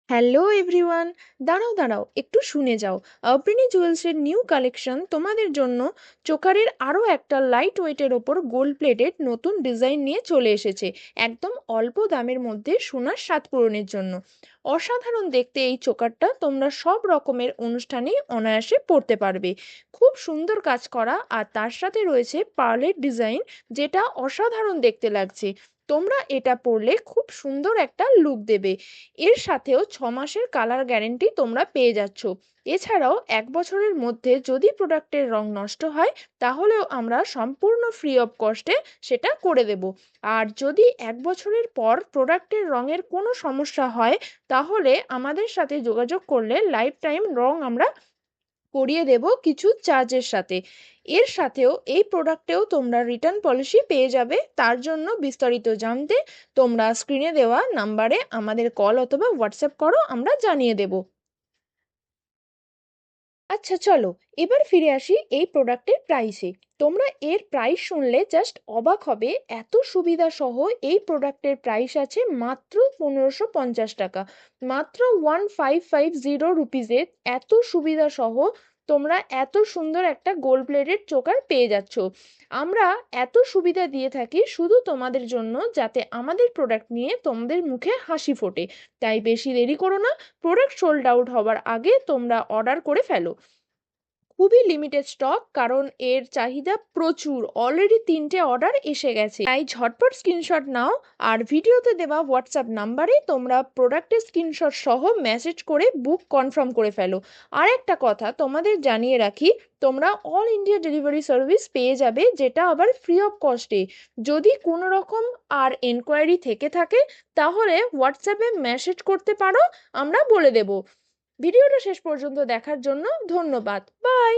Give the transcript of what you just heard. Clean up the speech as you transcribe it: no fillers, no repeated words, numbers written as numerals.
Hello everyone, দাঁড়াও দাঁড়াও একটু শুনে যাও। অর্পিনী জুয়েলসের নিউ কালেকশন তোমাদের জন্য চোকারের আরও একটা লাইট ওয়েটের ওপর গোল্ড প্লেটেড নতুন ডিজাইন নিয়ে চলে এসেছে, একদম অল্প দামের মধ্যে সোনার স্বাদ পূরণের জন্য। অসাধারণ দেখতে এই চোকারটা তোমরা সব রকমের অনুষ্ঠানেই অনায়াসে পরতে পারবে। খুব সুন্দর কাজ করা, আর তার সাথে রয়েছে পার্লের ডিজাইন, যেটা অসাধারণ দেখতে লাগছে। তোমরা এটা পরলে খুব সুন্দর একটা লুক দেবে। এর সাথেও 6 মাসের কালার গ্যারেন্টি তোমরা পেয়ে যাচ্ছ। এছাড়াও 1 বছরের মধ্যে যদি প্রোডাক্টের রং নষ্ট হয়, তাহলেও আমরা সম্পূর্ণ ফ্রি অফ কস্টে সেটা করে দেব। আর যদি 1 বছরের পর প্রোডাক্টের রঙের কোনো সমস্যা হয়, তাহলে আমাদের সাথে যোগাযোগ করলে লাইফ টাইম রং আমরা করিয়ে দেব কিছু চার্জের সাথে। এর সাথেও এই প্রোডাক্টেও তোমরা রিটার্ন পলিসি পেয়ে যাবে। তার জন্য বিস্তারিত জানতে তোমরা স্ক্রিনে দেওয়া নাম্বারে আমাদের কল অথবা হোয়াটসঅ্যাপ করো, আমরা জানিয়ে দেব। আচ্ছা চলো, এবার ফিরে আসি এই প্রোডাক্টের প্রাইসে। তোমরা এর প্রাইস শুনলে জাস্ট অবাক হবে। এত সুবিধা সহ এই প্রোডাক্টের প্রাইস আছে মাত্র 1550 টাকা। মাত্র 1550 এত সুবিধা সহ তোমরা এত সুন্দর একটা গোল্ড প্লেটেড চোকার পেয়ে যাচ্ছ। আমরা এত সুবিধা দিয়ে থাকি শুধু তোমাদের জন্য, যাতে আমাদের প্রোডাক্ট নিয়ে তোমাদের মুখে হাসি ফোটে। তাই বেশি দেরি করো না, প্রোডাক্ট সোল্ড আউট হবার আগে তোমরা অর্ডার করে ফেলো। খুবই লিমিটেড স্টক, কারণ এর চাহিদা প্রচুর। অলরেডি 3টে অর্ডার এসে গেছে, তাই ঝটপট স্ক্রিনশট নাও। আর ভিডিওতে দেওয়া হোয়াটসঅ্যাপ নাম্বারে তোমরা প্রোডাক্টের স্ক্রিনশট সহ মেসেজ করে বুক কনফার্ম করে ফেলো। আর একটা কথা তোমাদের জানিয়ে রাখি, তোমরা অল ইন্ডিয়া ডেলিভারি সার্ভিস পেয়ে যাবে, যেটা আবার ফ্রি অফ কস্টে। যদি কোনো রকম আর এনকোয়ারি থেকে থাকে, তাহলে হোয়াটসঅ্যাপে মেসেজ করতে পারো, আমরা বলে দেব। ভিডিওটা শেষ পর্যন্ত দেখার জন্য ধন্যবাদ। বাই।